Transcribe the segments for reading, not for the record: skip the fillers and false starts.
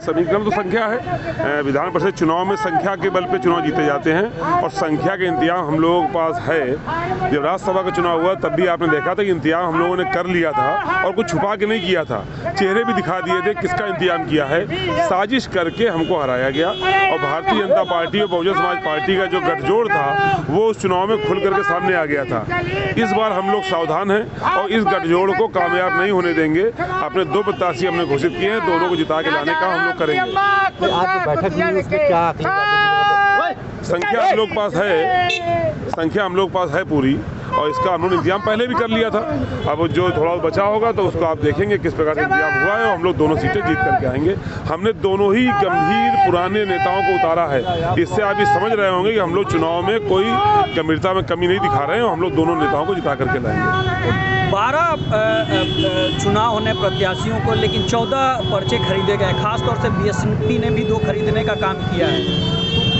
समीकरण तो संख्या है। विधान परिषद चुनाव में संख्या के बल पे चुनाव जीते जाते हैं और संख्या के इंतजाम हम लोगों के पास है। जब राज्यसभा का चुनाव हुआ तब भी आपने देखा था कि इंतजाम हम लोगों ने कर लिया था और कुछ छुपा के नहीं किया था। चेहरे भी दिखा दिए थे किसका इंतजाम किया है। साजिश करके हमको हराया गया और भारतीय जनता पार्टी और बहुजन समाज पार्टी का जो गठजोड़ था वो उस चुनाव में खुल करके सामने आ गया था। इस बार हम लोग सावधान हैं और इस गठजोड़ को कामयाब नहीं होने देंगे। अपने 2 प्रत्याशी हमने घोषित किए हैं, दोनों को जिता के लाने का हम लोग करेंगे। आज बैठक में उसमें क्या संख्या हम लोग पास है, संख्या हम लोग पास है पूरी और इसका हम लोग इंतजाम पहले भी कर लिया था। अब जो थोड़ा बचा होगा तो उसको आप देखेंगे किस प्रकार से इंतजाम हुआ है और हम लोग दोनों सीटें जीत करके आएंगे। हमने दोनों ही गंभीर पुराने नेताओं को उतारा है। इससे आप ये समझ रहे होंगे कि हम लोग चुनाव में कोई गंभीरता में कमी नहीं दिखा रहे हैं और हम लोग दोनों नेताओं को जिता करके लाएंगे। 12 चुनाव होने प्रत्याशियों को, लेकिन 14 पर्चे खरीदे गए। खासतौर से बीएसपी ने भी 2 खरीदने का काम किया है।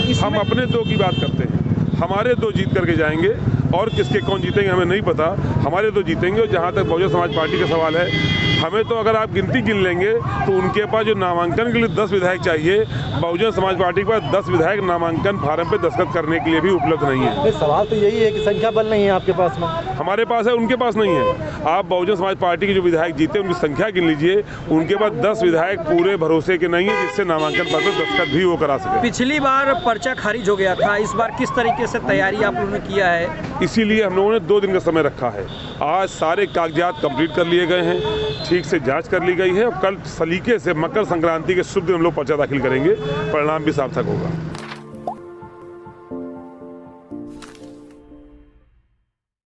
तो हम अपने 2 की बात करते हैं। हमारे 2 जीत करके जाएंगे और किसके कौन जीतेंगे हमें नहीं पता। हमारे 2 जीतेंगे और जहाँ तक बहुजन समाज पार्टी का सवाल है, हमें तो अगर आप गिनती गिन लेंगे तो उनके पास जो नामांकन के लिए 10 विधायक चाहिए, बहुजन समाज पार्टी के पास 10 विधायक नामांकन फार्म पे दस्तखत करने के लिए भी उपलब्ध नहीं है। सवाल तो यही है कि संख्या बल नहीं है आपके पास में। हमारे पास है, उनके पास नहीं है। आप बहुजन समाज पार्टी के जो विधायक जीते उनकी संख्या गिन लीजिए, उनके पास 10 विधायक पूरे भरोसे के नहीं है जिससे नामांकन पत्र दस्तखत भी वो करा सके। पिछली बार पर्चा खारिज हो गया था, इस बार किस तरीके से तैयारी आप लोगों ने किया है? इसीलिए हम लोगों ने 2 दिन का समय रखा है। आज सारे कागजात कंप्लीट कर लिए गए हैं, ठीक से जांच कर ली गई है और कल सलीके से मकर संक्रांति के शुभ दिन हम लोग पर्चा दाखिल करेंगे, परिणाम भी सार्थक होगा।